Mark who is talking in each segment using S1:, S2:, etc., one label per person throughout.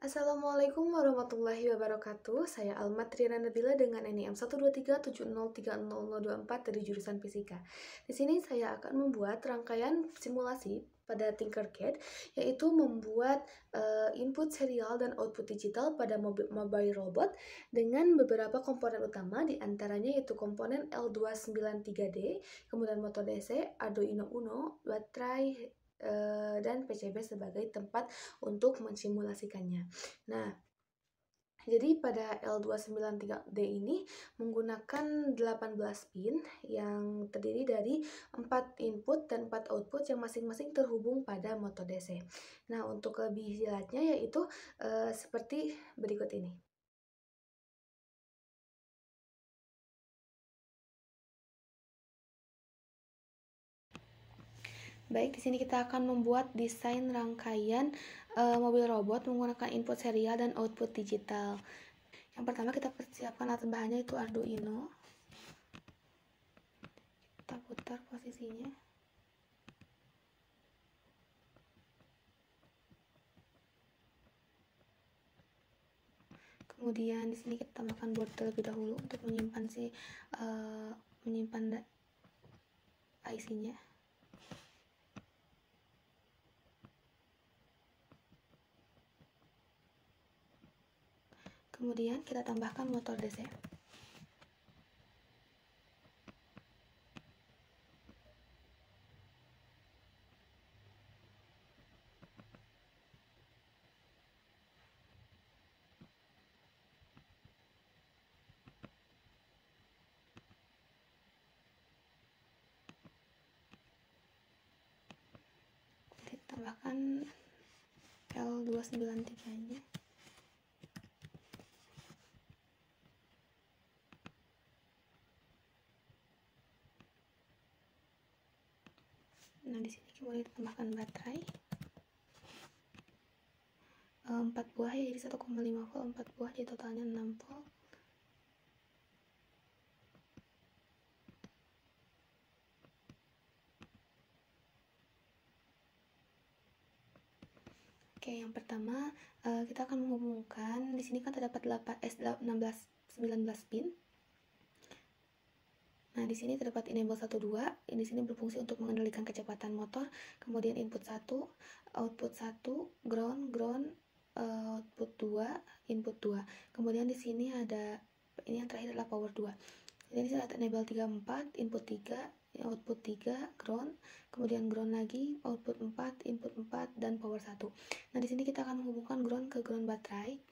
S1: Assalamualaikum warahmatullahi wabarakatuh. Saya Alma Triana Nabila dengan NIM 123703024 dari jurusan Fisika. Di sini saya akan membuat rangkaian simulasi pada Tinkercad, yaitu membuat input serial dan output digital pada mobile robot dengan beberapa komponen utama, diantaranya yaitu komponen L293D, kemudian motor DC, Arduino Uno, baterai, dan PCB sebagai tempat untuk mensimulasikannya. Nah, jadi pada L293D ini menggunakan 18 pin yang terdiri dari 4 input dan 4 output yang masing-masing terhubung pada motor DC. Nah, untuk lebih jelasnya yaitu seperti berikut ini. Baik, di sini kita akan membuat desain rangkaian mobil robot menggunakan input serial dan output digital. Yang pertama kita persiapkan alat bahannya itu Arduino. Kita putar posisinya. Kemudian di sini kita tambahkan board terlebih dahulu untuk menyimpan IC-nya. Kemudian kita tambahkan motor DC. Tambahkan L293-nya. Nah, di sini kemudian kita tambahkan baterai 4 buah ya, jadi 1,5 volt, 4 buah, jadi totalnya 6 volt. Oke, yang pertama kita akan menghubungkan, di sini kan terdapat 19 pin. Nah, di sini terdapat enable 1 2. Di sini berfungsi untuk mengendalikan kecepatan motor. Kemudian input 1, output 1, ground, output 2, input 2. Kemudian di sini ada ini yang terakhir adalah power 2. Jadi saya ada enable 3 4, input 3, output 3, ground, kemudian ground lagi, output 4, input 4, dan power 1. Nah, di sini kita akan menghubungkan ground ke ground baterai.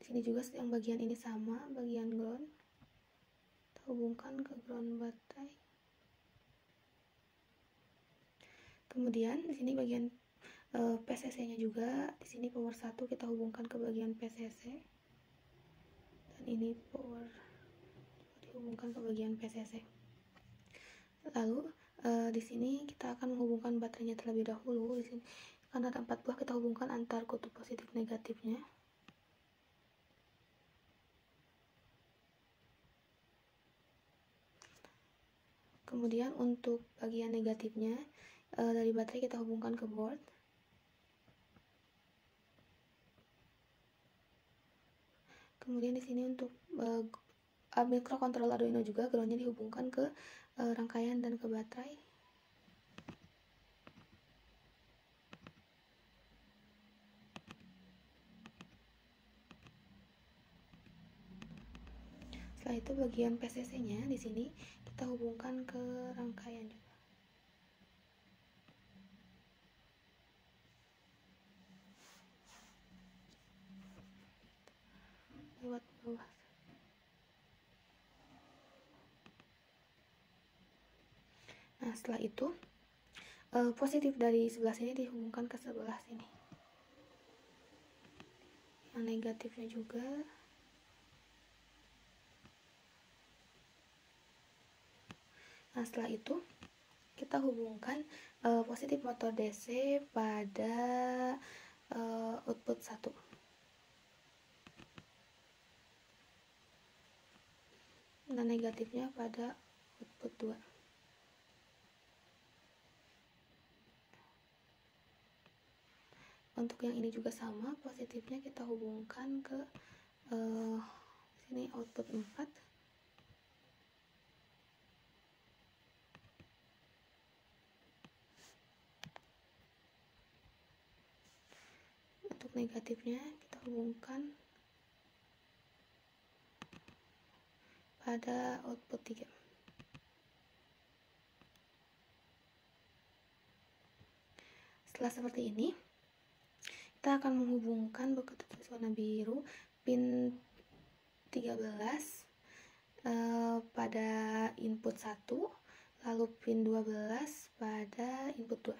S1: Di sini juga yang bagian ini sama, bagian ground. Kita hubungkan ke ground baterai. Kemudian di sini bagian PCC-nya juga, di sini power 1 kita hubungkan ke bagian PCC. Dan ini power dihubungkan ke bagian PCC. Lalu di sini kita akan menghubungkan baterainya terlebih dahulu. Di sini karena ada 4 buah, kita hubungkan antar kutub positif negatifnya. Kemudian untuk bagian negatifnya dari baterai kita hubungkan ke board. Kemudian di sini untuk microcontroller Arduino juga groundnya dihubungkan ke rangkaian dan ke baterai. Setelah itu bagian PCC-nya di sini kita hubungkan ke rangkaian juga. Lewat bawah. Nah, setelah itu positif dari sebelah sini dihubungkan ke sebelah sini. Yang negatifnya juga. Nah, setelah itu kita hubungkan positif motor DC pada output 1. Dan negatifnya pada output 2. Untuk yang ini juga sama, positifnya kita hubungkan ke sini output 4. Untuk negatifnya kita hubungkan pada output 3. Setelah seperti ini, kita akan menghubungkan begitu tulis warna biru pin 13 pada input 1, lalu pin 12 pada input 2.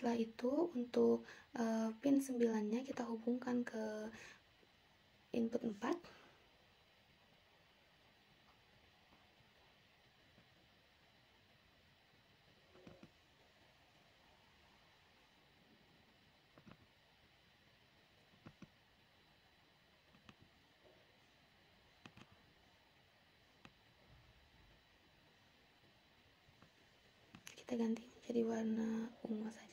S1: Setelah itu untuk pin 9-nya kita hubungkan ke input 4. Kita ganti menjadi warna ungu saja.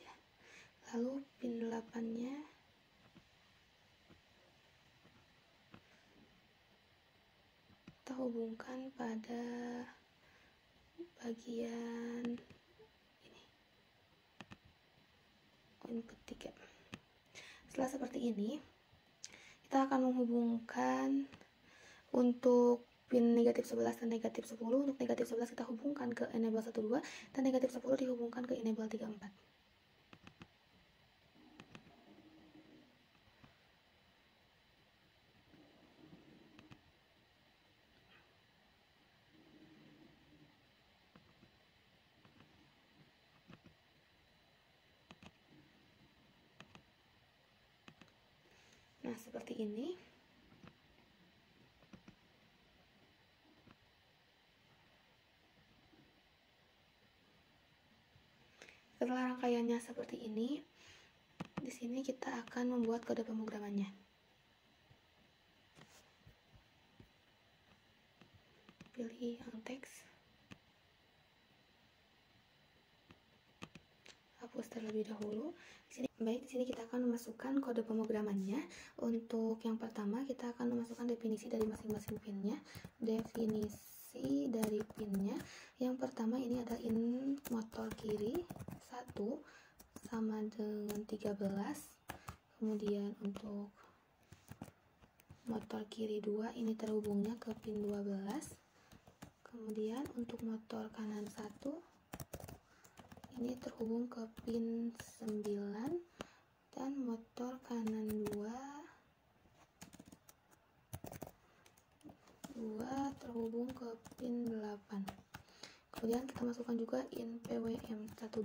S1: Lalu pin 8-nya kita hubungkan pada bagian ini, input 3. Setelah seperti ini, kita akan menghubungkan untuk pin negatif 11 dan negatif 10. Untuk negatif 11 kita hubungkan ke enable 12 dan negatif 10 dihubungkan ke enable 34. Nah, seperti ini. Setelah rangkaiannya seperti ini, di sini kita akan membuat kode pemrogramannya. Pilih yang teks. Hapus terlebih dahulu. Di sini kita akan memasukkan kode pemrogramannya. Untuk yang pertama kita akan memasukkan definisi dari masing-masing pinnya. Definisi dari pinnya. Yang pertama ini ada in motor kiri 1 sama dengan 13. Kemudian untuk motor kiri 2 ini terhubungnya ke pin 12. Kemudian untuk motor kanan 1 ini terhubung ke pin 9 dan motor kanan 2 terhubung ke pin 8. Kemudian kita masukkan juga in PWM12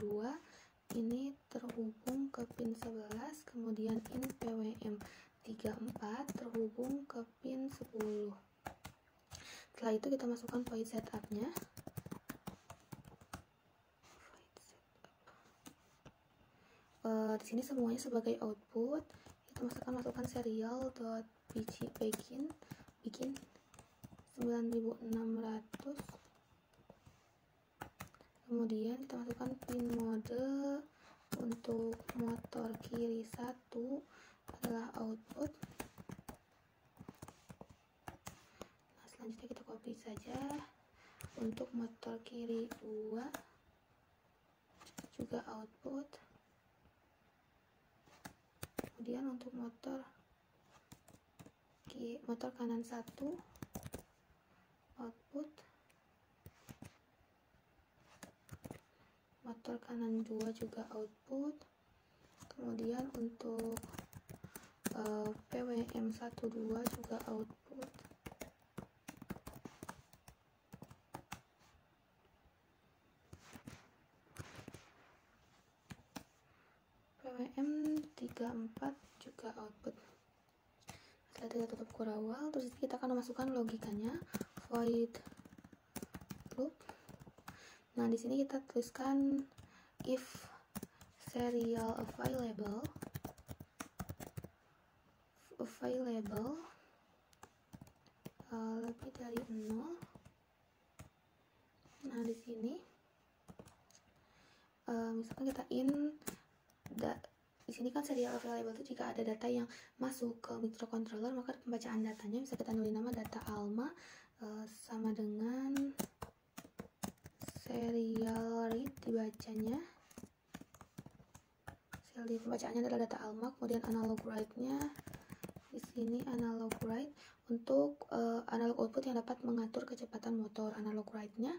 S1: ini terhubung ke pin 11, kemudian in PWM34 terhubung ke pin 10. Setelah itu kita masukkan void setup-nya. Di sini semuanya sebagai output. Kita masukkan serial.begin 9600. Kemudian kita masukkan pin mode untuk motor kiri 1 adalah output. Nah, selanjutnya kita copy saja. Untuk motor kiri 2 juga output. Kemudian untuk motor kanan 1 output, motor kanan 2 juga output. Kemudian untuk PWM12 juga output. PWM34 juga output. Setelah kita tutup kurawal, terus kita akan memasukkan logikanya void loop. Nah, di sini kita tuliskan if serial available lebih dari 0. Nah, di sini misalkan kita di sini kan serial available itu jika ada data yang masuk ke microcontroller, maka pembacaan datanya bisa kita nulis nama data ALMA sama dengan serial read dibacanya. Serial pembacaannya adalah data ALMA, kemudian analog write-nya di sini analog write untuk analog output yang dapat mengatur kecepatan motor. Analog write-nya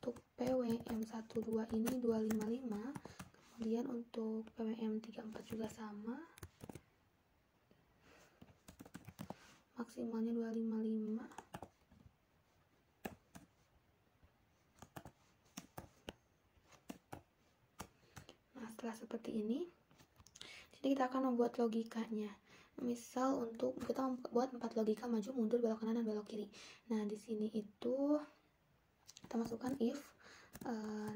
S1: untuk PWM12 ini 255, kemudian untuk PWM34 juga sama, maksimalnya 255. Nah, setelah seperti ini, jadi kita akan membuat logikanya. Misal untuk kita membuat 4 logika maju, mundur, belok kanan, dan belok kiri. Nah, di sini itu kita masukkan if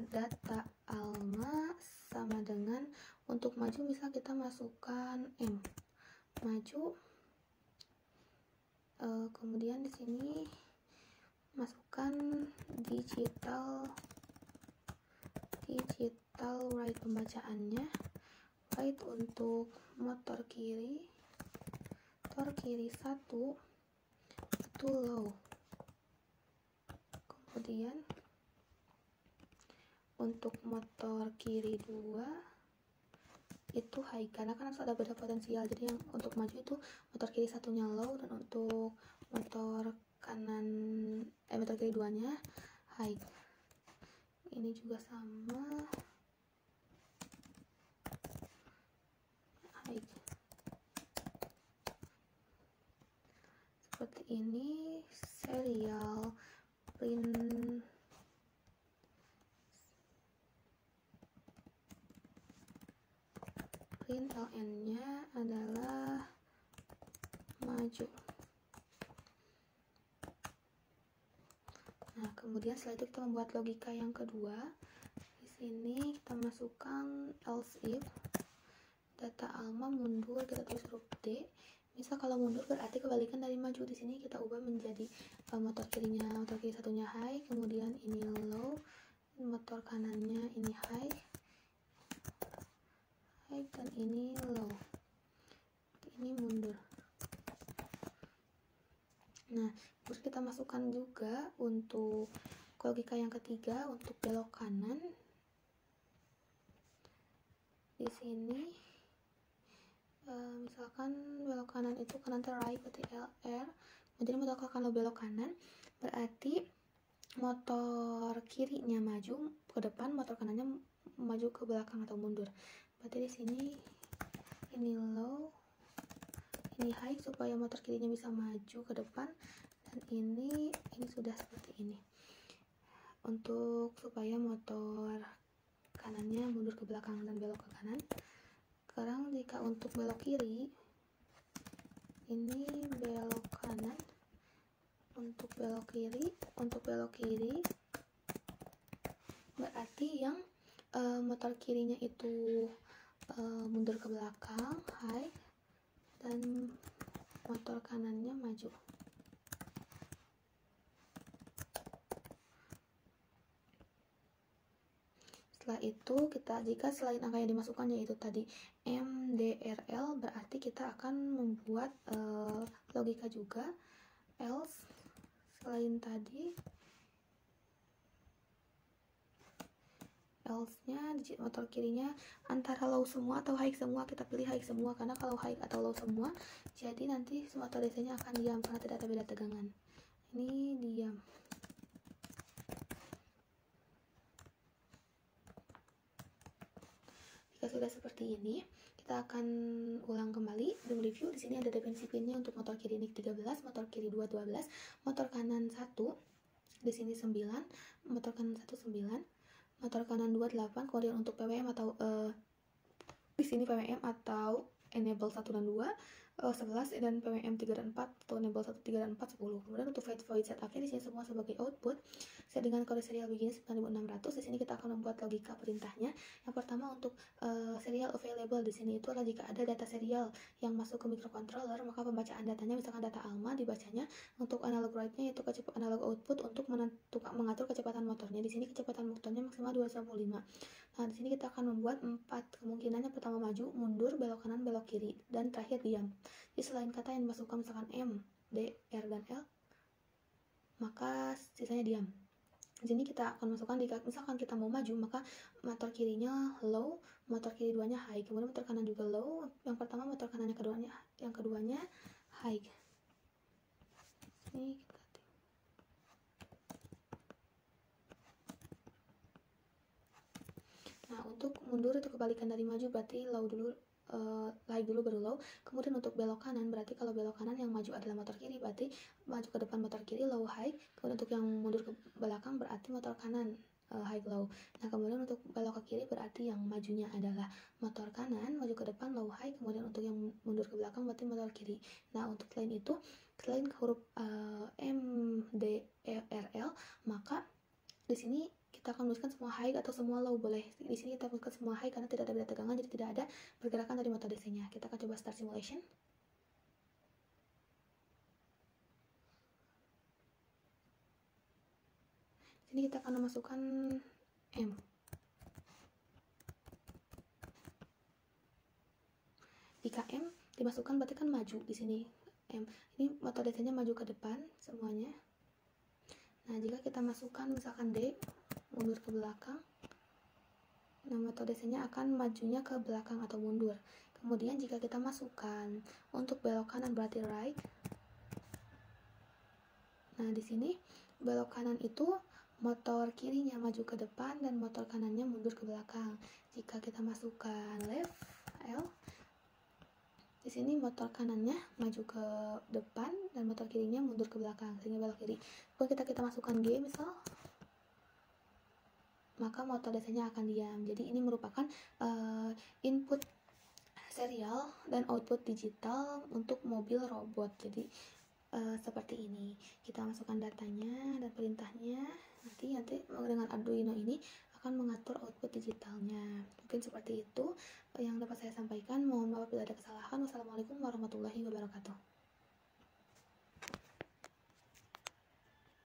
S1: data ALMA sama dengan untuk maju, misal kita masukkan M maju, kemudian di sini masukkan digital write pembacaannya, write untuk motor kiri 1 itu low, kemudian untuk motor kiri 2 itu high, karena kan harus ada beda potensial. Jadi yang untuk maju itu motor kiri satunya low, dan untuk motor kiri 2-nya high. Ini juga sama, high. Seperti ini serial print LN-nya adalah maju. Nah, kemudian setelah itu kita membuat logika yang kedua. Di sini kita masukkan else if data ALMA mundur, kita tulis huruf D. Misal kalau mundur berarti kebalikan dari maju. Di sini kita ubah menjadi motor kiri satunya high, kemudian ini low, motor kanannya ini high, dan ini low, ini mundur. Nah, terus kita masukkan juga untuk logika yang ketiga untuk belok kanan. Di sini misalkan belok kanan itu kanan right berarti LR, kemudian kalau belok kanan berarti motor kirinya maju ke depan, motor kanannya maju ke belakang atau mundur. Berarti di sini ini low, ini high supaya motor kirinya bisa maju ke depan, dan ini sudah seperti ini untuk supaya motor kanannya mundur ke belakang dan belok ke kanan. Sekarang jika untuk belok kiri, ini belok kanan, untuk belok kiri berarti yang motor kirinya itu mundur ke belakang high, dan motor kanannya maju. Setelah itu jika selain angka yang dimasukkan yaitu tadi MDRL, berarti kita akan membuat logika juga else selain tadi. Else-nya motor kirinya antara low semua atau high semua, kita pilih high semua, karena kalau high atau low semua jadi nanti motor DC-nya akan diam karena tidak ada beda tegangan. Ini diam. Jika sudah seperti ini, kita akan ulang kembali dan review. Di sini ada definisi pinnya untuk motor kiri NIC 13, motor kiri 2 12, motor kanan 1, di sini 9, motor kanan 1 9. Motor kanan 2 8, kemudian untuk PWM atau di sini PWM atau enable 1 dan 2, 11 dan PWM 3 dan 4 atau enable 1, 3 dan 4 10. Kemudian untuk void setup-nya di sini semua sebagai output. Set dengan kode serial begini 9600. Di sini kita akan membuat logika perintahnya. Yang pertama untuk serial available di sini itu adalah jika ada data serial yang masuk ke microcontroller, maka pembacaan datanya misalkan data ALMA dibacanya. Untuk analog write-nya itu analog output untuk mengatur kecepatan motornya. Di sini kecepatan motornya maksimal 255. Nah, di sini kita akan membuat 4 kemungkinan. Yang pertama maju, mundur, belok kanan, belok kiri, dan terakhir diam. Jadi selain kata yang dimasukkan misalkan M, D, R, dan L, maka sisanya diam. Di sini kita akan masukkan misalkan kita mau maju, maka motor kirinya low, motor kiri duanya high, kemudian motor kanan juga low. Yang pertama motor kanannya yang keduanya high. Ini kita Nah, untuk mundur itu kebalikan dari maju, berarti low dulu, high dulu baru low. Kemudian untuk belok kanan, berarti kalau belok kanan yang maju adalah motor kiri, berarti maju ke depan motor kiri low high. Kemudian untuk yang mundur ke belakang berarti motor kanan high low. Nah, kemudian untuk belok ke kiri berarti yang majunya adalah motor kanan, maju ke depan low high. Kemudian untuk yang mundur ke belakang berarti motor kiri. Nah, untuk selain itu, selain huruf M, D, E, R, L, maka di sini kita akan menuliskan semua high atau semua low boleh. Di sini kita menuliskan semua high karena tidak ada beda tegangan, jadi tidak ada pergerakan dari motor DC-nya. Kita akan coba start simulation. Sini kita akan memasukkan M. Jika M dimasukkan berarti kan maju di sini. M. Ini motor DC-nya maju ke depan semuanya. Nah, jika kita masukkan misalkan D, mundur ke belakang, nah motor DC-nya akan majunya ke belakang atau mundur. Kemudian jika kita masukkan untuk belok kanan berarti right. Nah, di sini belok kanan itu motor kirinya maju ke depan dan motor kanannya mundur ke belakang. Jika kita masukkan left L, di sini motor kanannya maju ke depan dan motor kirinya mundur ke belakang sehingga belok kiri. Kemudian kita masukkan G misal, maka motor DC-nya akan diam. Jadi ini merupakan input serial dan output digital untuk mobil robot. Jadi seperti ini kita masukkan datanya dan perintahnya. Nanti dengan Arduino ini akan mengatur output digitalnya. Mungkin seperti itu yang dapat saya sampaikan. Mohon maaf bila ada kesalahan. Wassalamualaikum warahmatullahi wabarakatuh.